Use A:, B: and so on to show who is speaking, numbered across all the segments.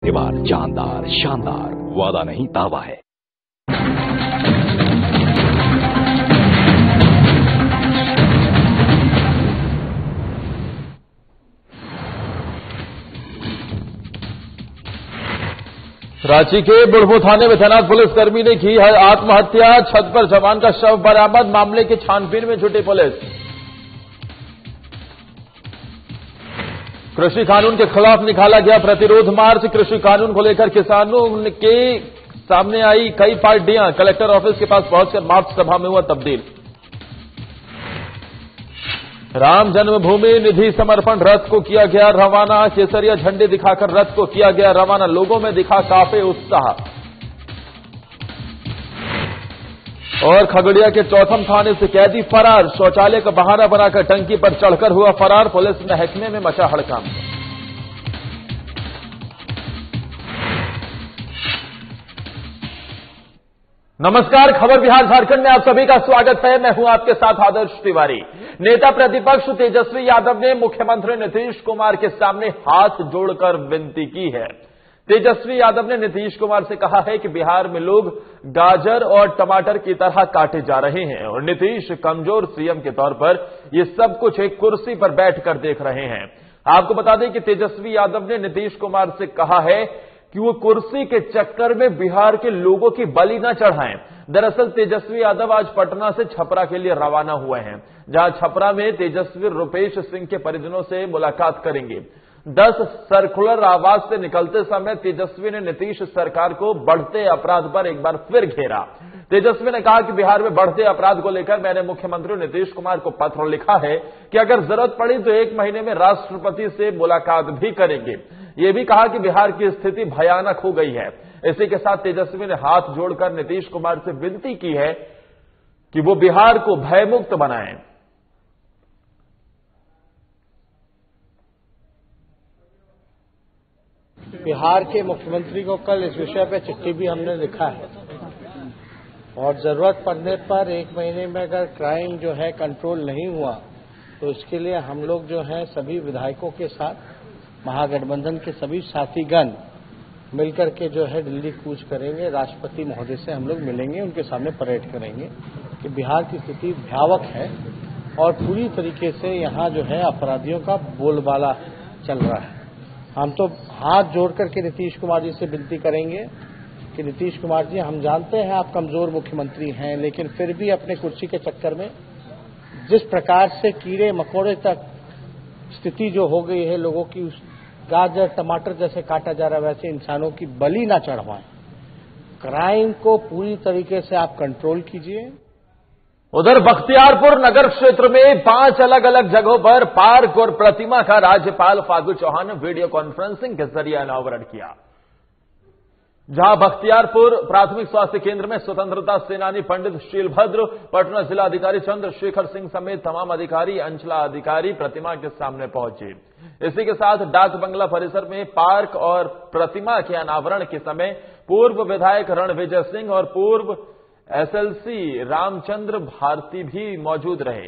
A: दीवार जानदार शानदार वादा नहीं दावा है।
B: रांची के बुढ़मू थाने में तैनात पुलिसकर्मी ने की है आत्महत्या। छत पर जवान का शव बरामद। मामले की छानबीन में जुटी पुलिस। कृषि कानून के खिलाफ निकाला गया प्रतिरोध मार्च। कृषि कानून को लेकर किसानों के सामने आई कई पार्टियां। कलेक्टर ऑफिस के पास पहुंचकर मार्च सभा में हुआ तब्दील। राम जन्मभूमि निधि समर्पण रथ को किया गया रवाना। केसरिया झंडे दिखाकर रथ को किया गया रवाना। लोगों में दिखा काफी उत्साह। और खगड़िया के चौथम थाने से कैदी फरार। शौचालय का बहाना बनाकर टंकी पर चढ़कर हुआ फरार। पुलिस महकमे में मचा हड़कंप। नमस्कार, खबर बिहार झारखंड में आप सभी का स्वागत है। मैं हूं आपके साथ आदर्श तिवारी। नेता प्रतिपक्ष तेजस्वी यादव ने मुख्यमंत्री नीतीश कुमार के सामने हाथ जोड़कर विनती की है। तेजस्वी यादव ने नीतीश कुमार से कहा है कि बिहार में लोग गाजर और टमाटर की तरह काटे जा रहे हैं और नीतीश कमजोर सीएम के तौर पर ये सब कुछ एक कुर्सी पर बैठकर देख रहे हैं। आपको बता दें कि तेजस्वी यादव ने नीतीश कुमार से कहा है कि वो कुर्सी के चक्कर में बिहार के लोगों की बलि न चढ़ाएं। दरअसल तेजस्वी यादव आज पटना से छपरा के लिए रवाना हुए हैं, जहां छपरा में तेजस्वी रुपेश सिंह के परिजनों से मुलाकात करेंगे। 10 सर्कुलर आवाज से निकलते समय तेजस्वी ने नीतीश सरकार को बढ़ते अपराध पर एक बार फिर घेरा। तेजस्वी ने कहा कि बिहार में बढ़ते अपराध को लेकर मैंने मुख्यमंत्री नीतीश कुमार को पत्र लिखा है कि अगर जरूरत पड़ी तो 1 महीने में राष्ट्रपति से मुलाकात भी करेंगे। ये भी कहा कि बिहार की स्थिति भयानक हो गई है। इसी के साथ तेजस्वी ने हाथ जोड़कर नीतीश कुमार से विनती की है कि वो बिहार को भयमुक्त बनाएं।
C: बिहार के मुख्यमंत्री को कल इस विषय पर चिट्ठी भी हमने लिखा है और जरूरत पड़ने पर 1 महीने में अगर क्राइम जो है कंट्रोल नहीं हुआ तो इसके लिए हम लोग जो है सभी विधायकों के साथ महागठबंधन के सभी साथीगण मिलकर के जो है दिल्ली कूच करेंगे। राष्ट्रपति महोदय से हम लोग मिलेंगे, उनके सामने परेड करेंगे कि बिहार की स्थिति भयावह है और पूरी तरीके से यहाँ जो है अपराधियों का बोलबाला चल रहा है। हम तो हाथ जोड़ करके नीतीश कुमार जी से विनती करेंगे कि नीतीश कुमार जी, हम जानते हैं आप कमजोर मुख्यमंत्री हैं, लेकिन फिर भी अपने कुर्सी के चक्कर में जिस प्रकार से कीड़े मकोड़े तक स्थिति जो हो गई है लोगों की, गाजर टमाटर जैसे काटा जा रहा है, वैसे इंसानों की बलि ना चढ़वाएं। क्राइम को पूरी तरीके से आप कंट्रोल कीजिए।
B: उधर बख्तियारपुर नगर क्षेत्र में 5 अलग अलग जगहों पर पार्क और प्रतिमा का राज्यपाल फागू चौहान ने वीडियो कॉन्फ्रेंसिंग के जरिए अनावरण किया, जहां बख्तियारपुर प्राथमिक स्वास्थ्य केंद्र में स्वतंत्रता सेनानी पंडित शीलभद्र, पटना जिलाधिकारी चंद्रशेखर सिंह समेत तमाम अधिकारी, अंचला अधिकारी प्रतिमा के सामने पहुंचे। इसी के साथ डाक बंगला परिसर में पार्क और प्रतिमा के अनावरण के समय पूर्व विधायक रणविजय सिंह और पूर्व एसएलसी रामचंद्र भारती भी मौजूद रहे।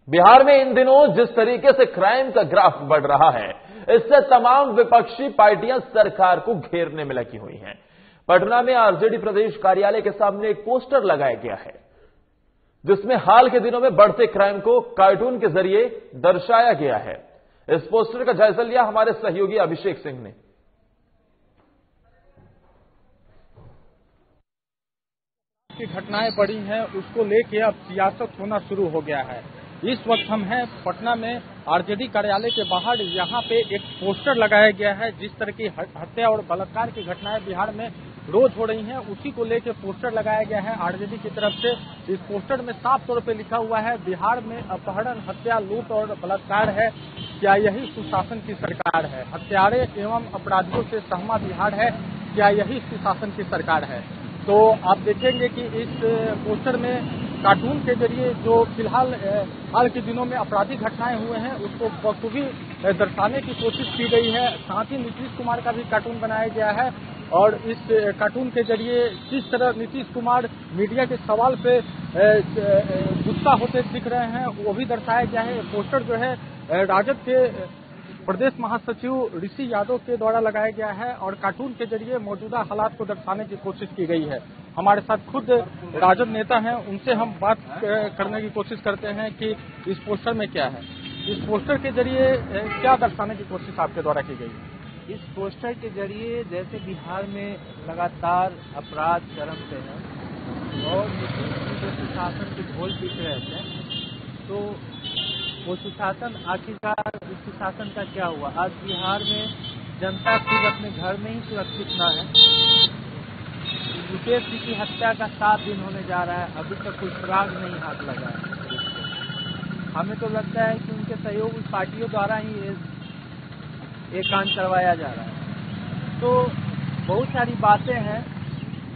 B: बिहार में इन दिनों जिस तरीके से क्राइम का ग्राफ बढ़ रहा है, इससे तमाम विपक्षी पार्टियां सरकार को घेरने में लगी हुई हैं। पटना में आरजेडी प्रदेश कार्यालय के सामने एक पोस्टर लगाया गया है, जिसमें हाल के दिनों में बढ़ते क्राइम को कार्टून के जरिए दर्शाया गया है। इस पोस्टर का जायजा लिया हमारे सहयोगी अभिषेक सिंह ने।
D: की घटनाएं बढ़ी हैं, उसको लेके अब सियासत होना शुरू हो गया है। इस वक्त हम हैं पटना में आरजेडी कार्यालय के बाहर। यहाँ पे एक पोस्टर लगाया गया है। जिस तरह की हत्या और बलात्कार की घटनाएं बिहार में रोज हो रही हैं, उसी को लेकर पोस्टर लगाया गया है आरजेडी की तरफ से। इस पोस्टर में साफ तौर पे लिखा हुआ है, बिहार में अपहरण, हत्या, लूट और बलात्कार है, क्या यही सुशासन की सरकार है? हत्यारे एवं अपराधियों से सहमा बिहार है, क्या यही सुशासन की सरकार है? तो आप देखेंगे कि इस पोस्टर में कार्टून के जरिए जो फिलहाल हाल के दिनों में आपराधिक घटनाएं हुए हैं उसको बखूबी दर्शाने की कोशिश की गई है। साथ ही नीतीश कुमार का भी कार्टून बनाया गया है और इस कार्टून के जरिए किस तरह नीतीश कुमार मीडिया के सवाल पे गुस्सा होते दिख रहे हैं वो भी दर्शाया गया है। पोस्टर जो है राजद के प्रदेश महासचिव ऋषि यादव के द्वारा लगाया गया है और कार्टून के जरिए मौजूदा हालात को दर्शाने की कोशिश की गई है। हमारे साथ खुद राजद नेता हैं, उनसे हम बात करने की कोशिश करते हैं कि इस पोस्टर में क्या है, इस पोस्टर के जरिए क्या दर्शाने की कोशिश आपके द्वारा की गई है।
E: इस पोस्टर के जरिए जैसे बिहार में लगातार अपराध चरम पे है और जो सुशासन के ढोल पीट रहे थे, तो वो सुशासन आखिरकार इस सुशासन का क्या हुआ। आज बिहार में जनता खुद अपने घर में ही सुरक्षित न है। मुकेश जी की हत्या का 7 दिन होने जा रहा है, अभी तक कोई सुराग नहीं हाथ लगा है। हमें तो लगता है कि उनके सहयोगी पार्टियों द्वारा ही ये कांड करवाया जा रहा है। तो बहुत सारी बातें हैं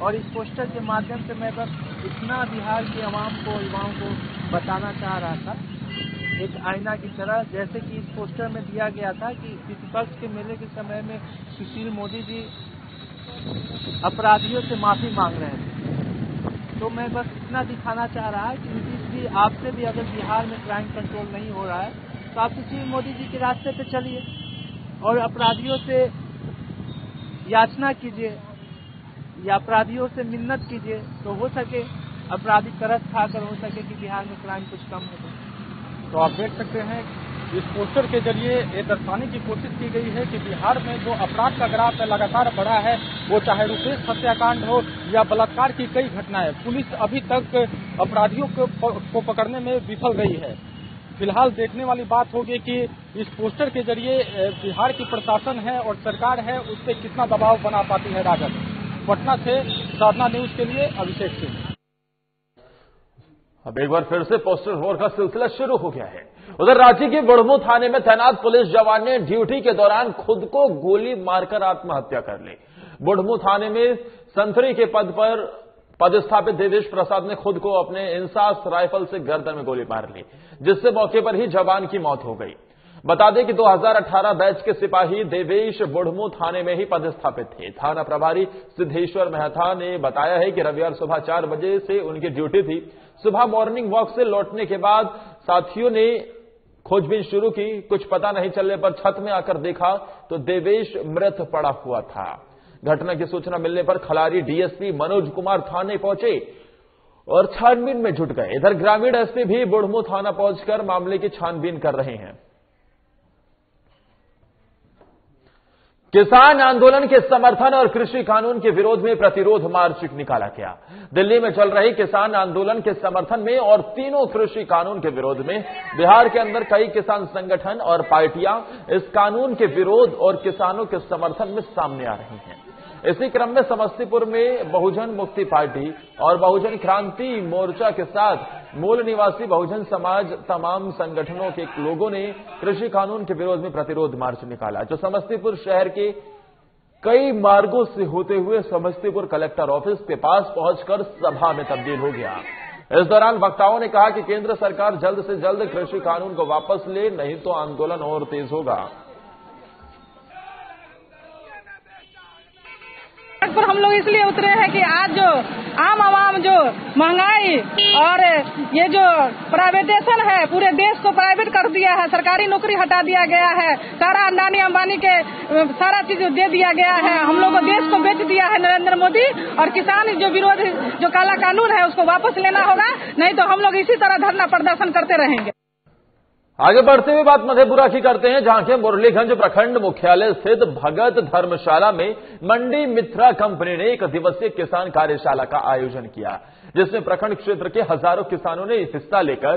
E: और इस पोस्टर के माध्यम से मैं बस इतना बिहार की आवाम को, युवाओं को बताना चाह रहा था, एक आईना की तरह। जैसे कि इस पोस्टर में दिया गया था कि पितृपक्ष के मेले के समय में सुशील मोदी जी अपराधियों से माफी मांग रहे थे। तो मैं बस इतना दिखाना चाह रहा है कि नीतीश जी, आपसे भी अगर बिहार में क्राइम कंट्रोल नहीं हो रहा है तो आप सुशील मोदी जी के रास्ते पे चलिए और अपराधियों से याचना कीजिए या अपराधियों से मिन्नत कीजिए, तो हो सके अपराधी तरस खाकर हो सके कि बिहार में क्राइम कुछ कम हो।
D: तो आप देख सकते हैं इस पोस्टर के जरिए ये दर्शाने की कोशिश की गई है कि बिहार में जो अपराध का ग्राफ लगातार बढ़ा है, वो चाहे रुपेश हत्याकांड हो या बलात्कार की कई घटनाएं, पुलिस अभी तक अपराधियों को पकड़ने में विफल रही है। फिलहाल देखने वाली बात होगी कि इस पोस्टर के जरिए बिहार की प्रशासन है और सरकार है, उस पर कितना दबाव बना पाती है राजद। पटना से साधना न्यूज के लिए अभिषेक सिंह।
B: अब एक बार फिर से पोस्टर वॉर का सिलसिला शुरू हो गया है। उधर रांची के बुढ़मू थाने में तैनात पुलिस जवान ने ड्यूटी के दौरान खुद को गोली मारकर आत्महत्या कर ली। बुढ़मू थाने में संतरी के पद पर पदस्थापित देवेश प्रसाद ने खुद को अपने इंसास राइफल से गर्दन में गोली मार ली, जिससे मौके पर ही जवान की मौत हो गई। बता दें कि 2018 बैच के सिपाही देवेश बुढ़मू थाने में ही पदस्थापित थे। थाना प्रभारी सिद्धेश्वर मेहता ने बताया है कि रविवार सुबह 4 बजे से उनकी ड्यूटी थी। सुबह मॉर्निंग वॉक से लौटने के बाद साथियों ने खोजबीन शुरू की। कुछ पता नहीं चलने पर छत में आकर देखा तो देवेश मृत पड़ा हुआ था। घटना की सूचना मिलने पर खलारी डीएसपी मनोज कुमार थाने पहुंचे और छानबीन में जुट गए। इधर ग्रामीण एसपी भी बुढ़मू थाना पहुंचकर मामले की छानबीन कर रहे हैं। किसान आंदोलन के समर्थन और कृषि कानून के विरोध में प्रतिरोध मार्च निकाला गया। दिल्ली में चल रही किसान आंदोलन के समर्थन में और तीनों कृषि कानून के विरोध में बिहार के अंदर कई किसान संगठन और पार्टियां इस कानून के विरोध और किसानों के समर्थन में सामने आ रही हैं। इसी क्रम में समस्तीपुर में बहुजन मुक्ति पार्टी और बहुजन क्रांति मोर्चा के साथ मूल निवासी बहुजन समाज तमाम संगठनों के लोगों ने कृषि कानून के विरोध में प्रतिरोध मार्च निकाला, जो समस्तीपुर शहर के कई मार्गों से होते हुए समस्तीपुर कलेक्टर ऑफिस के पास पहुंचकर सभा में तब्दील हो गया। इस दौरान वक्ताओं ने कहा कि केंद्र सरकार जल्द से जल्द कृषि कानून को वापस ले, नहीं तो आंदोलन और तेज होगा।
F: पर हम लोग इसलिए उतरे हैं कि आज जो आम आवाम जो महंगाई और ये जो प्राइवेटेशन है, पूरे देश को प्राइवेट कर दिया है, सरकारी नौकरी हटा दिया गया है, सारा अंडानी अंबानी के सारा चीज दे दिया गया है, हम लोग को देश को बेच दिया है नरेंद्र मोदी। और किसान जो विरोध जो काला कानून है उसको वापस लेना होगा, नहीं तो हम लोग इसी तरह धरना प्रदर्शन करते रहेंगे।
B: आगे बढ़ते हुए बात मधेपुरा की करते हैं, जहां के मुरलीगंज प्रखंड मुख्यालय स्थित भगत धर्मशाला में मंडी मित्रा कंपनी ने 1 दिवसीय किसान कार्यशाला का आयोजन किया, जिसमें प्रखंड क्षेत्र के हजारों किसानों ने हिस्सा लेकर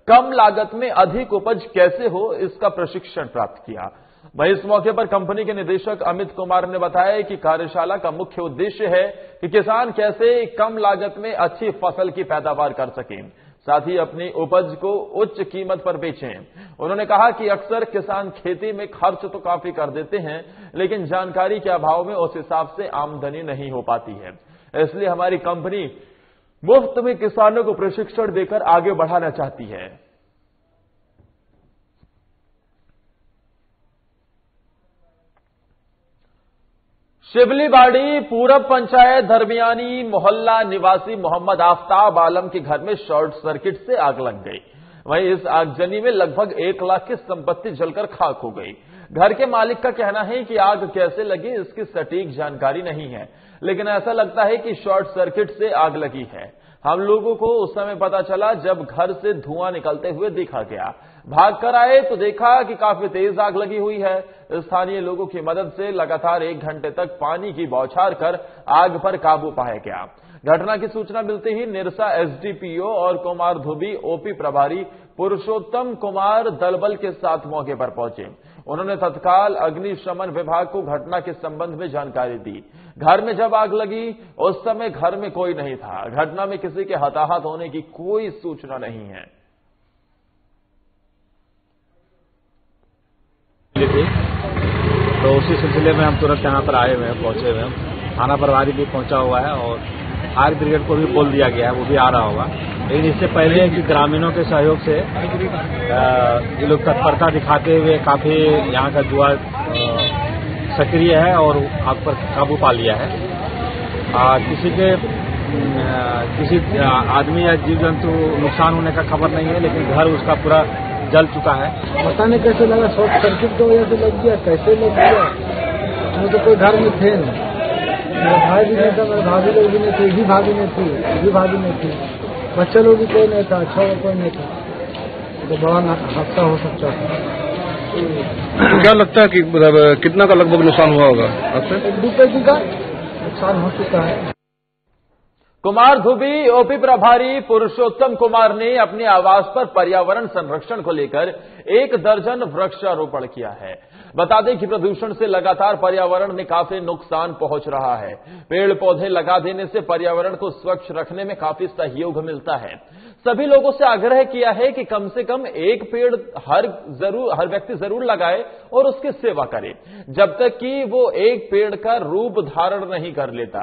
B: कम लागत में अधिक उपज कैसे हो इसका प्रशिक्षण प्राप्त किया। वहीं इस मौके पर कंपनी के निदेशक अमित कुमार ने बताया कि कार्यशाला का मुख्य उद्देश्य है कि किसान कैसे कम लागत में अच्छी फसल की पैदावार कर सकें, साथ ही अपनी उपज को उच्च कीमत पर बेचें। उन्होंने कहा कि अक्सर किसान खेती में खर्च तो काफी कर देते हैं, लेकिन जानकारी के अभाव में उस हिसाब से आमदनी नहीं हो पाती है। इसलिए हमारी कंपनी मुफ्त में किसानों को प्रशिक्षण देकर आगे बढ़ाना चाहती है। शिवलीबाड़ी पूरब पंचायत दरमियानी मोहल्ला निवासी मोहम्मद आफ्ताब आलम के घर में शॉर्ट सर्किट से आग लग गई। वहीं इस आगजनी में लगभग 1 लाख की संपत्ति जलकर खाक हो गई। घर के मालिक का कहना है कि आग कैसे लगी इसकी सटीक जानकारी नहीं है, लेकिन ऐसा लगता है कि शॉर्ट सर्किट से आग लगी है। हम लोगों को उस समय पता चला जब घर से धुआं निकलते हुए देखा गया। भागकर आए तो देखा कि काफी तेज आग लगी हुई है। स्थानीय लोगों की मदद से लगातार 1 घंटे तक पानी की बौछार कर आग पर काबू पाया गया। घटना की सूचना मिलते ही निरसा एसडीपीओ और कुमारधुबी ओपी प्रभारी पुरुषोत्तम कुमार दलबल के साथ मौके पर पहुंचे। उन्होंने तत्काल अग्निशमन विभाग को घटना के संबंध में जानकारी दी। घर में जब आग लगी उस समय घर में कोई नहीं था। घटना में किसी के हताहत होने की कोई सूचना नहीं है।
G: तो उसी सिलसिले में हम तुरंत यहाँ पर आए हुए हैं, पहुंचे हुए हैं। थाना प्रभारी भी पहुंचा हुआ है और फायर ब्रिगेड को भी बोल दिया गया है, वो भी आ रहा होगा। लेकिन इससे पहले कि ग्रामीणों के सहयोग से ये लोग तत्परता दिखाते हुए काफी यहाँ का जुआ सक्रिय है और आग पर काबू पा लिया है। किसी आदमी या जीव जंतु नुकसान होने का खबर नहीं है, लेकिन घर उसका पूरा जल चुका है।
C: पता नहीं कैसे लगा, शॉर्ट सर्किट की वजह से लग गया, कैसे लग गया। उसमें तो कोई घर में थे नहीं, मेरा भाई भी नहीं था, मेरे भाभी लोग भी नहीं थे, भी भाभी नहीं थी, भी भाभी नहीं थी, बच्चे लोग भी कोई नहीं था, अच्छा कोई नहीं था। तो बड़ा हादसा हो सकता था।
H: तो क्या लगता है कि मतलब कितना का लगभग नुकसान हुआ होगा?
C: 1 रुपये का नुकसान हो चुका है।
B: कुमारधुबी ओपी प्रभारी पुरुषोत्तम कुमार ने अपने आवास पर पर्यावरण संरक्षण को लेकर 1 दर्जन वृक्षारोपण किया है। बता दें कि प्रदूषण से लगातार पर्यावरण में काफी नुकसान पहुंच रहा है। पेड़ पौधे लगा देने से पर्यावरण को स्वच्छ रखने में काफी सहयोग मिलता है। सभी लोगों से आग्रह किया है कि कम से कम 1 पेड़ हर व्यक्ति जरूर लगाए और उसकी सेवा करे, जब तक कि वो 1 पेड़ का रूप धारण नहीं कर लेता।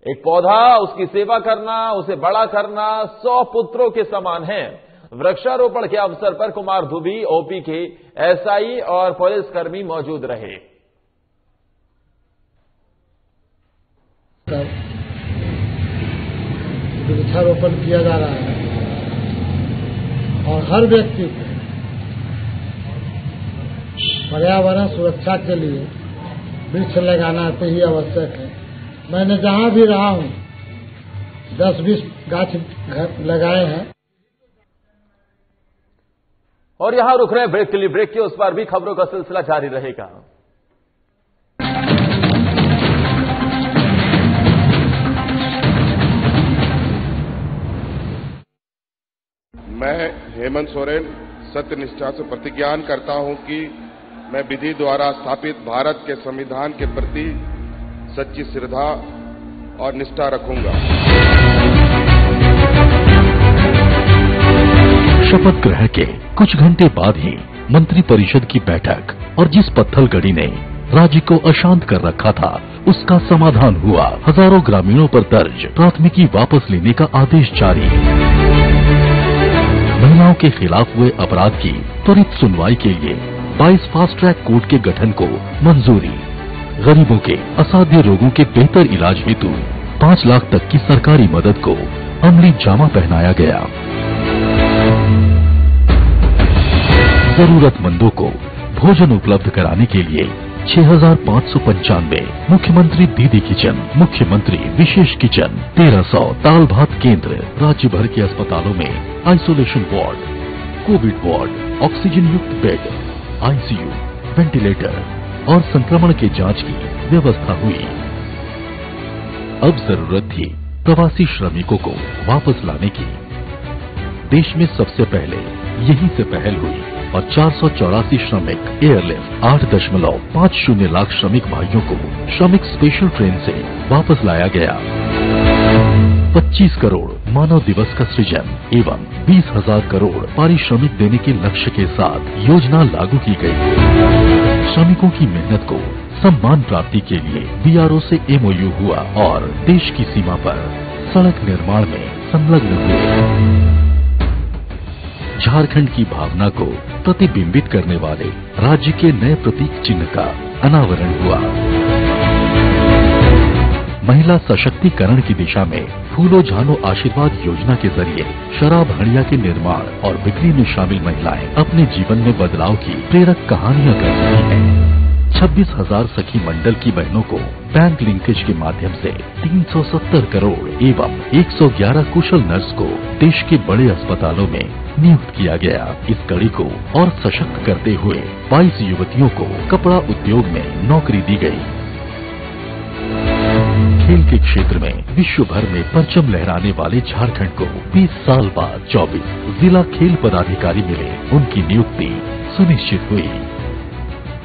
B: एक पौधा, उसकी सेवा करना, उसे बड़ा करना 100 पुत्रों के समान है। वृक्षारोपण के अवसर पर कुमारधुबी ओपी के एसआई और पुलिसकर्मी मौजूद रहे।
C: वृक्षारोपण किया जा रहा है और हर व्यक्ति को पर्यावरण सुरक्षा के लिए वृक्ष लगाना अति आवश्यक है। मैंने जहां भी रहा हूं 10-20 गाछ लगाए हैं।
B: और यहां रुक रहे हैं ब्रेक के लिए। ब्रेक के उस पार भी खबरों का सिलसिला जारी रहेगा।
I: मैं हेमंत सोरेन सत्यनिष्ठा से प्रतिज्ञान करता हूं कि मैं विधि द्वारा स्थापित भारत के संविधान के प्रति सच्ची श्रद्धा और निष्ठा रखूंगा।
A: शपथ ग्रहण के कुछ घंटे बाद ही मंत्रिपरिषद की बैठक और जिस पत्थलगड़ी ने राज्य को अशांत कर रखा था उसका समाधान हुआ। हजारों ग्रामीणों पर दर्ज प्राथमिकी वापस लेने का आदेश जारी। महिलाओं के खिलाफ हुए अपराध की त्वरित सुनवाई के लिए 22 फास्ट ट्रैक कोर्ट के गठन को मंजूरी। गरीबों के असाध्य रोगों के बेहतर इलाज हेतु 5 लाख तक की सरकारी मदद को अमली जामा पहनाया गया। जरूरतमंदों को भोजन उपलब्ध कराने के लिए 6595 मुख्यमंत्री दीदी किचन, मुख्यमंत्री विशेष किचन, 1300 दाल भात केंद्र, राज्य भर के अस्पतालों में isolation ward, Covid ward, oxygen युक्त बेड, आईसीयू, वेंटिलेटर और संक्रमण के जांच की व्यवस्था हुई। अब जरूरत थी प्रवासी श्रमिकों को वापस लाने की। देश में सबसे पहले यहीं से पहल हुई और 484 श्रमिक एयरलिफ्ट 8.50 लाख श्रमिक भाइयों को श्रमिक स्पेशल ट्रेन से वापस लाया गया। 25 करोड़ मानव दिवस का सृजन एवं 20,000 करोड़ पारिश्रमिक देने के लक्ष्य के साथ योजना लागू की गई। श्रमिकों की मेहनत को सम्मान प्राप्ति के लिए बीआरओ से एमओयू हुआ और देश की सीमा पर सड़क निर्माण में संलग्न हुए। झारखंड की भावना को प्रतिबिंबित करने वाले राज्य के नए प्रतीक चिन्ह का अनावरण हुआ। महिला सशक्तिकरण की दिशा में फूलो झानो आशीर्वाद योजना के जरिए शराब हड़िया के निर्माण और बिक्री में शामिल महिलाएं अपने जीवन में बदलाव की प्रेरक कहानियां कर रही हैं। 26,000 सखी मंडल की बहनों को बैंक लिंकेज के माध्यम से 370 करोड़ एवं 111 कुशल नर्स को देश के बड़े अस्पतालों में नियुक्त किया गया। इस कड़ी को और सशक्त करते हुए 22 युवतियों को कपड़ा उद्योग में नौकरी दी गई। खेल के क्षेत्र में विश्व भर में परचम लहराने वाले झारखंड को 20 साल बाद 24 जिला खेल पदाधिकारी मिले, उनकी नियुक्ति सुनिश्चित हुई।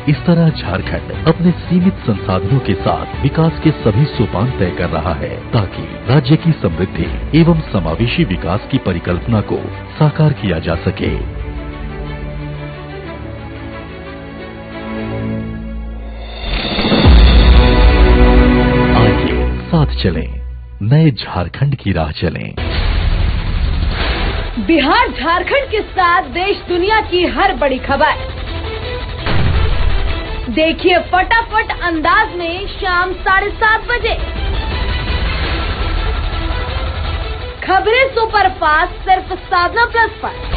A: इस तरह झारखंड अपने सीमित संसाधनों के साथ विकास के सभी सोपान तय कर रहा है ताकि राज्य की समृद्धि एवं समावेशी विकास की परिकल्पना को साकार किया जा सके। आइए साथ चलें, नए झारखंड की राह चलें।
J: बिहार झारखंड के साथ देश दुनिया की हर बड़ी खबर देखिए फटाफट अंदाज में शाम 7:30 बजे। खबरें सुपरफास्ट सिर्फ साधना प्लस पर।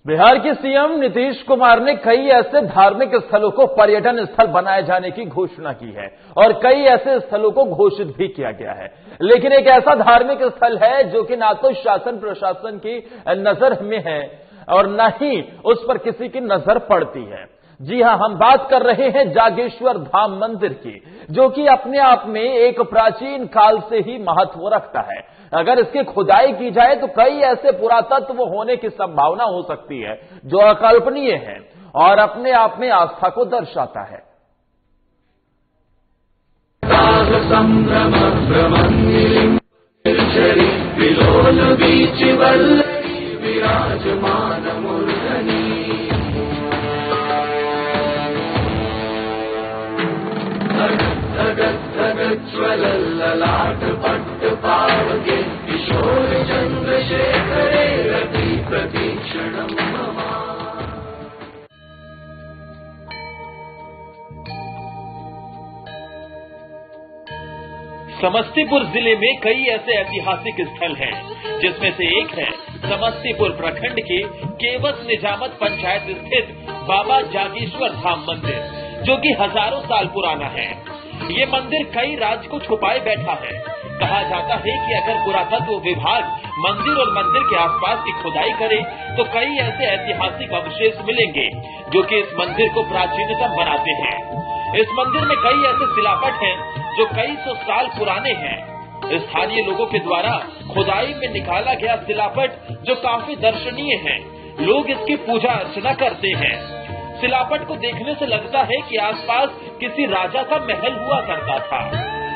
B: बिहार के सीएम नीतीश कुमार ने कई ऐसे धार्मिक स्थलों को पर्यटन स्थल बनाए जाने की घोषणा की है और कई ऐसे स्थलों को घोषित भी किया गया है। लेकिन एक ऐसा धार्मिक स्थल है जो कि ना तो शासन प्रशासन की नजर में है और न ही उस पर किसी की नजर पड़ती है। जी हां, हम बात कर रहे हैं जागेश्वर धाम मंदिर की, जो कि अपने आप में एक प्राचीन काल से ही महत्व रखता है। अगर इसकी खुदाई की जाए तो कई ऐसे पुरातत्व होने की संभावना हो सकती है जो अकल्पनीय है और अपने आप में आस्था को दर्शाता है।
K: समस्तीपुर जिले में कई ऐसे ऐतिहासिक स्थल हैं, जिसमें से एक है समस्तीपुर प्रखंड के केवस निजामत पंचायत स्थित बाबा जागेश्वर धाम मंदिर, जो कि हजारों साल पुराना है। ये मंदिर कई राज को छुपाए बैठा है। कहा जाता है कि अगर पुरातत्व विभाग मंदिर और मंदिर के आसपास की खुदाई करे तो कई ऐसे ऐतिहासिक अवशेष मिलेंगे जो कि इस मंदिर को प्राचीनतम बनाते हैं। इस मंदिर में कई ऐसे शिलापट हैं जो कई सौ साल पुराने हैं। स्थानीय लोगों के द्वारा खुदाई में निकाला गया शिलापट जो काफी दर्शनीय है। लोग इसकी पूजा अर्चना करते हैं। शिलापट को देखने से लगता है कि आसपास किसी राजा का महल हुआ करता था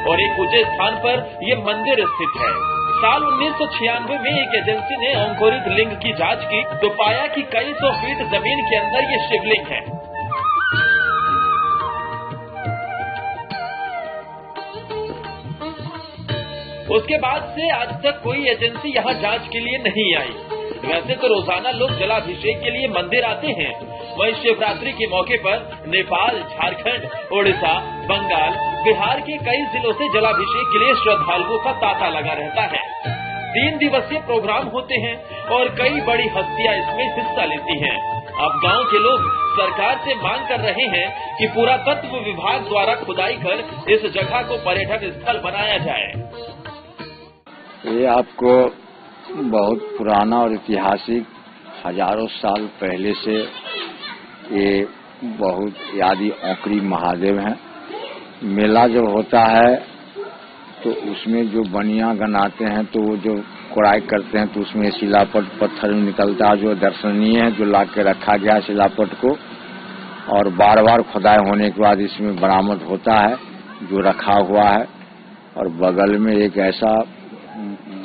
K: और एक ऊंचे स्थान पर ये मंदिर स्थित है। साल 1996 में एक एजेंसी ने अंकुरित लिंग की जांच की तो पाया कि कई सौ फीट जमीन के अंदर ये शिवलिंग है। उसके बाद से आज तक कोई एजेंसी यहाँ जांच के लिए नहीं आई। वैसे तो रोजाना लोग जलाभिषेक के लिए मंदिर आते हैं, वहीं शिवरात्रि के मौके पर नेपाल, झारखंड, ओडिशा, बंगाल, बिहार के कई जिलों से जलाभिषेक के लिए श्रद्धालुओं का तांता लगा रहता है। 3 दिवसीय प्रोग्राम होते हैं और कई बड़ी हस्तियां इसमें हिस्सा लेती हैं। अब गांव के लोग सरकार से मांग कर रहे हैं कि पुरातत्व विभाग द्वारा खुदाई कर इस जगह को पर्यटन स्थल बनाया जाए।
L: ये आपको बहुत पुराना और ऐतिहासिक हजारों साल पहले से ये बहुत यादी औकरी महादेव हैं। मेला जब होता है तो उसमें जो बनिया गनाते हैं तो वो जो कोड़ाई करते हैं तो उसमें शिलापट पत्थर निकलता है जो दर्शनीय है, जो ला के रखा गया शिलापट को, और बार बार खुदाई होने के बाद इसमें बरामद होता है जो रखा हुआ है। और बगल में एक ऐसा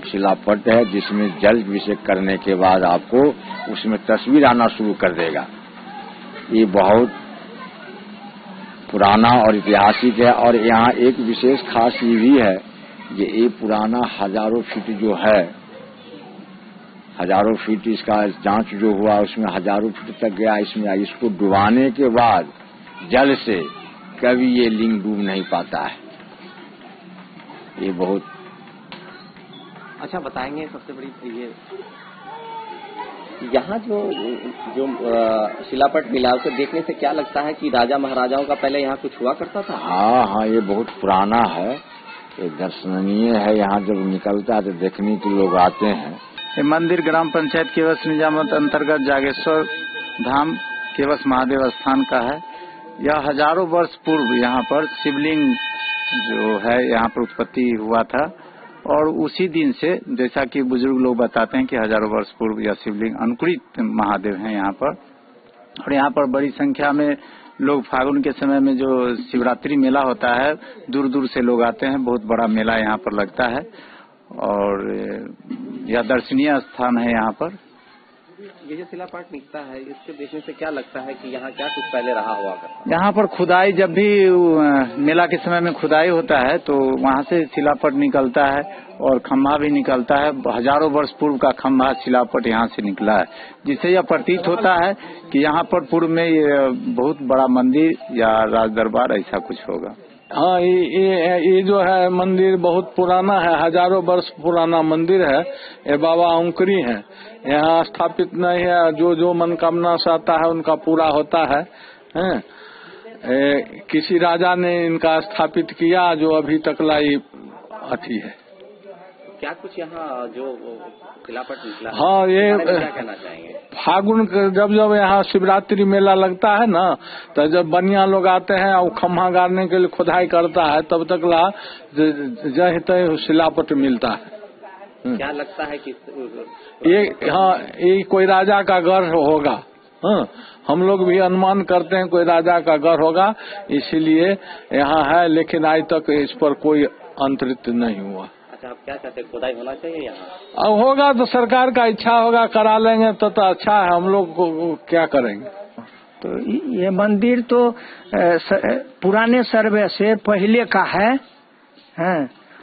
L: शिलापट है जिसमें जल अभिषेक करने के बाद आपको उसमें तस्वीर आना शुरू कर देगा। ये बहुत पुराना और ऐतिहासिक है। और यहाँ एक विशेष खास ये भी है कि ये पुराना हजारों फीट जो है, हजारों फीट इसका जांच जो हुआ उसमें हजारों फीट तक गया। इसमें इसको डुबाने के बाद जल से कभी ये लिंग डूब नहीं पाता है। ये बहुत
M: अच्छा बताएंगे। सबसे बड़ी ये यहाँ जो शिलापट मिला उसे देखने से क्या लगता है कि राजा महाराजाओं का पहले यहाँ कुछ हुआ करता था?
L: हाँ, ये बहुत पुराना है, ये दर्शनीय है। यहाँ जब निकलता है तो देखने के लोग आते हैं।
N: ये मंदिर ग्राम पंचायत केवस निजामत अंतर्गत जागेश्वर धाम केवस महादेव स्थान का है। यह हजारों वर्ष पूर्व यहाँ पर शिवलिंग जो है यहाँ पर उत्पत्ति हुआ था और उसी दिन से जैसा कि बुजुर्ग लोग बताते हैं कि हजारों वर्ष पूर्व यह शिवलिंग अंकुरित महादेव हैं यहाँ पर। और यहाँ पर बड़ी संख्या में लोग फागुन के समय में जो शिवरात्रि मेला होता है दूर दूर से लोग आते हैं। बहुत बड़ा मेला यहाँ पर लगता है और यह दर्शनीय स्थान है यहाँ पर।
M: ये जो शिलापाट निकलता है इसको देखने से क्या लगता है कि यहाँ क्या कुछ पहले रहा हुआ करता?
N: यहाँ पर खुदाई जब भी मेला के समय में खुदाई होता है तो वहाँ से शिलापट निकलता है और खम्भा भी निकलता है। हजारों वर्ष पूर्व का खम्भा शिलापट यहाँ से निकला है, जिससे यह प्रतीत होता है कि यहाँ पर पूर्व में ये बहुत बड़ा मंदिर या राज दरबार ऐसा कुछ होगा।
C: हाँ, ये जो है मंदिर बहुत पुराना है, हजारों वर्ष पुराना मंदिर है। ये बाबा अंकुरी है, यहाँ स्थापित नहीं है। जो मनोकामना से आता है उनका पूरा होता है। किसी राजा ने इनका स्थापित किया जो अभी तक लाई अथी है।
M: क्या कुछ यहाँ जो शिलापट निकला?
C: हाँ, ये
M: क्या कहना चाहेंगे?
C: फागुन जब यहाँ शिवरात्रि मेला लगता है ना, तो जब बनिया लोग आते हैं और खम्भा गाड़ने के लिए खुदाई करता है तब तक ला जय तय शिलापट मिलता है।
M: क्या लगता है कि
C: ये कोई राजा का घर होगा? हाँ, हम लोग भी अनुमान करते हैं कोई राजा का घर होगा, इसीलिए यहाँ है। लेकिन आज तक इस पर कोई अंतरित नहीं हुआ।
M: आप क्या चाहते हैं, खुदाई होना चाहिए यहाँ?
C: अब होगा तो सरकार का इच्छा होगा, करा लेंगे तो अच्छा है। हम लोग को क्या करेंगे?
O: तो ये मंदिर तो पुराने सर्वे से पहले का है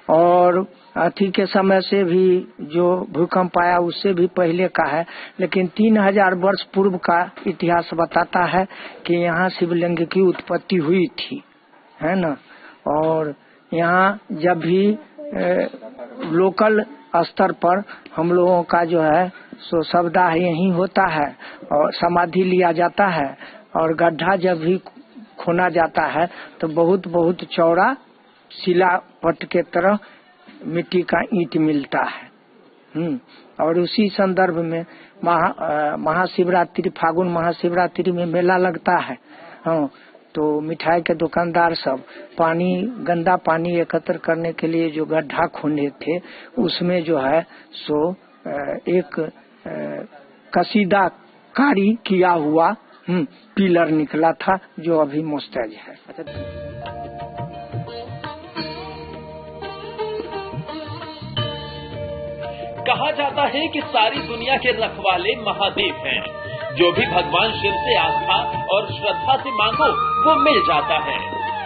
O: और अथी के समय से भी जो भूकंप आया उससे भी पहले का है। लेकिन 3000 वर्ष पूर्व का इतिहास बताता है कि यहाँ शिवलिंग की उत्पत्ति हुई थी, है ना। और यहाँ जब भी लोकल स्तर पर हम लोगों का जो है सो सप्ताह यही होता है और समाधि लिया जाता है और गड्ढा जब भी खोना जाता है तो बहुत चौड़ा शिलापट के तरह मिट्टी का ईंट मिलता है। और उसी संदर्भ में महाशिवरात्रि फागुन महाशिवरात्रि में मेला लगता है। हाँ, तो मिठाई के दुकानदार सब गंदा पानी एकत्र करने के लिए जो गड्ढा खोने थे उसमें जो है सो एक कसीदाकारी किया हुआ पिलर निकला था जो अभी मुस्तैद है।
K: कहा जाता है कि सारी दुनिया के रखवाले महादेव हैं। जो भी भगवान शिव से आस्था और श्रद्धा से मांगो वो मिल जाता है।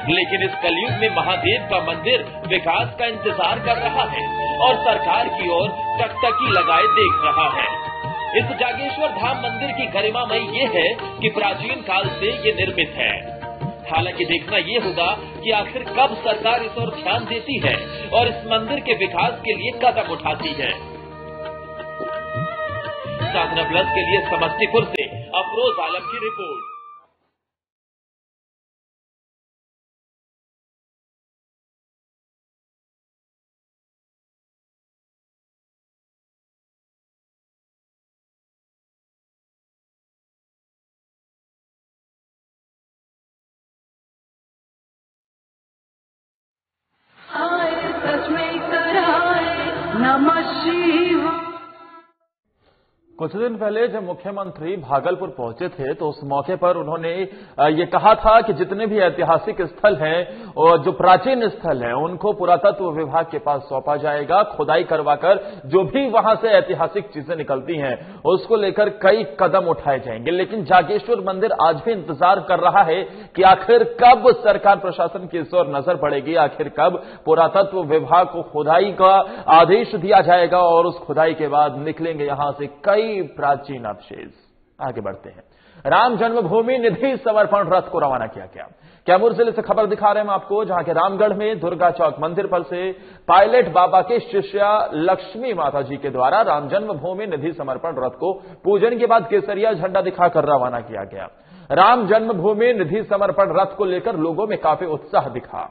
K: लेकिन इस कलयुग में महादेव का मंदिर विकास का इंतजार कर रहा है और सरकार की ओर टकटकी लगाए देख रहा है। इस जागेश्वर धाम मंदिर की गरिमामय ये है कि प्राचीन काल से ये निर्मित है। हालांकि देखना ये होगा कि आखिर कब सरकार इस ओर ध्यान देती है और इस मंदिर के विकास के लिए कदम उठाती है। साधना प्लस के लिए समस्तीपुर से अफरोज आलम की रिपोर्ट।
B: कुछ दिन पहले जब मुख्यमंत्री भागलपुर पहुंचे थे तो उस मौके पर उन्होंने ये कहा था कि जितने भी ऐतिहासिक स्थल हैं और जो प्राचीन स्थल हैं उनको पुरातत्व विभाग के पास सौंपा जाएगा। खुदाई करवाकर जो भी वहां से ऐतिहासिक चीजें निकलती हैं उसको लेकर कई कदम उठाए जाएंगे। लेकिन जागेश्वर मंदिर आज भी इंतजार कर रहा है कि आखिर कब सरकार प्रशासन की इस ओर नजर पड़ेगी, आखिर कब पुरातत्व विभाग को खुदाई का आदेश दिया जाएगा और उस खुदाई के बाद निकलेंगे यहां से कई प्राचीन अवशेष। आगे बढ़ते हैं। राम जन्मभूमि निधि समर्पण रथ को रवाना किया गया। कैमूर जिले से खबर दिखा रहे हैं हम आपको, जहां के रामगढ़ में दुर्गा चौक मंदिर पर से पायलट बाबा के शिष्या लक्ष्मी माता जी के द्वारा राम जन्मभूमि निधि समर्पण रथ को पूजन के बाद केसरिया झंडा दिखाकर रवाना किया गया। राम जन्मभूमि निधि समर्पण रथ को लेकर लोगों में काफी उत्साह दिखा।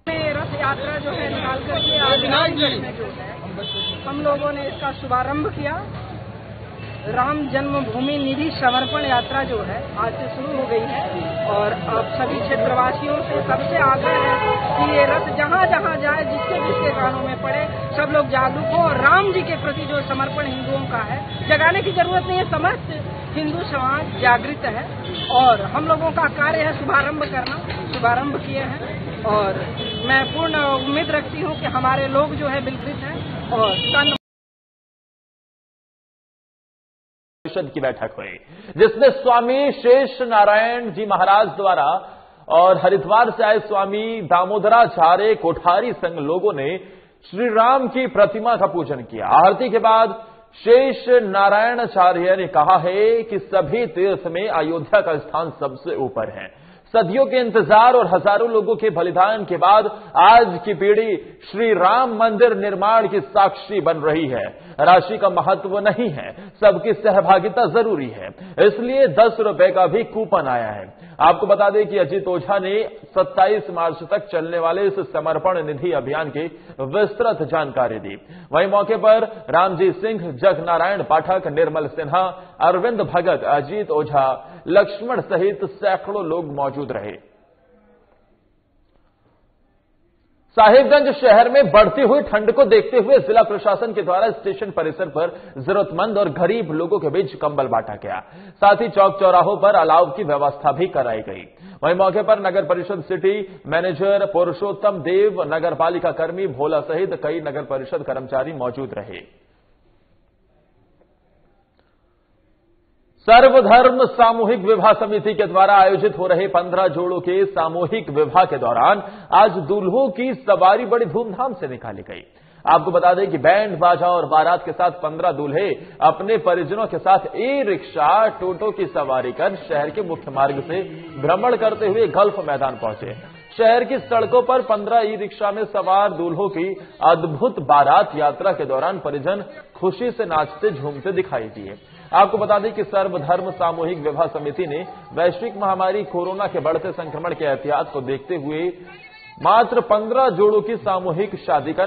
F: रथ यात्रा जो है निकाल करके आज रामगढ़ में जो है हम लोगों ने इसका शुभारंभ किया। राम जन्मभूमि निधि समर्पण यात्रा जो है आज से शुरू हो गई है और अब सभी क्षेत्रवासियों से सबसे आग्रह है कि ये रथ जहाँ जहाँ जाए, जिसके जिसके कानों में पड़े, सब लोग जागरूक हो और राम जी के प्रति जो समर्पण हिंदुओं का है जगाने की जरूरत नहीं है। समस्त हिंदू समाज जागृत है और हम लोगों का कार्य है शुभारंभ करना। शुभारंभ किए हैं और मैं पूर्ण उम्मीद रखती हूँ कि हमारे लोग जो है विकसित हैं और
B: परिषद की बैठक हुई जिसमें स्वामी शेष नारायण जी महाराज द्वारा और हरिद्वार से आए स्वामी दामोदराचार्य कोठारी संघ लोगों ने श्री राम की प्रतिमा का पूजन किया। आरती के बाद शेष नारायणाचार्य ने कहा है कि सभी तीर्थ में अयोध्या का स्थान सबसे ऊपर है। सदियों के इंतजार और हजारों लोगों के बलिदान के बाद आज की पीढ़ी श्री राम मंदिर निर्माण की साक्षी बन रही है। राशि का महत्व नहीं है, सबकी सहभागिता जरूरी है, इसलिए 10 रुपए का भी कूपन आया है। आपको बता दें कि अजीत ओझा ने 27 मार्च तक चलने वाले इस समर्पण निधि अभियान की विस्तृत जानकारी दी। वहीं मौके पर रामजीत सिंह, जग नारायण पाठक, निर्मल सिन्हा, अरविंद भगत, अजीत ओझा, लक्ष्मण सहित सैकड़ों लोग मौजूद रहे। साहिबगंज शहर में बढ़ती हुई ठंड को देखते हुए जिला प्रशासन के द्वारा स्टेशन परिसर पर जरूरतमंद और गरीब लोगों के बीच कंबल बांटा गया। साथ ही चौक चौराहों पर अलाव की व्यवस्था भी कराई गई। वहीं मौके पर नगर परिषद सिटी मैनेजर पुरुषोत्तम देव, नगर पालिका कर्मी भोला सहित कई नगर परिषद कर्मचारी मौजूद रहे। सर्वधर्म सामूहिक विवाह समिति के द्वारा आयोजित हो रहे 15 जोड़ों के सामूहिक विवाह के दौरान आज दूल्हों की सवारी बड़ी धूमधाम से निकाली गई। आपको बता दें कि बैंड बाजा और बारात के साथ 15 दूल्हे अपने परिजनों के साथ ई-रिक्शा, टोटो की सवारी कर शहर के मुख्य मार्ग से भ्रमण करते हुए गल्फ मैदान पहुंचे। शहर की सड़कों पर 15 ई-रिक्शा में सवार दूल्हों की अद्भुत बारात यात्रा के दौरान परिजन खुशी से नाचते झूमते दिखाई दिए। आपको बता दें कि सर्वधर्म सामूहिक विवाह समिति ने वैश्विक महामारी कोरोना के बढ़ते संक्रमण के एहतियात को देखते हुए मात्र 15 जोड़ों की सामूहिक शादी का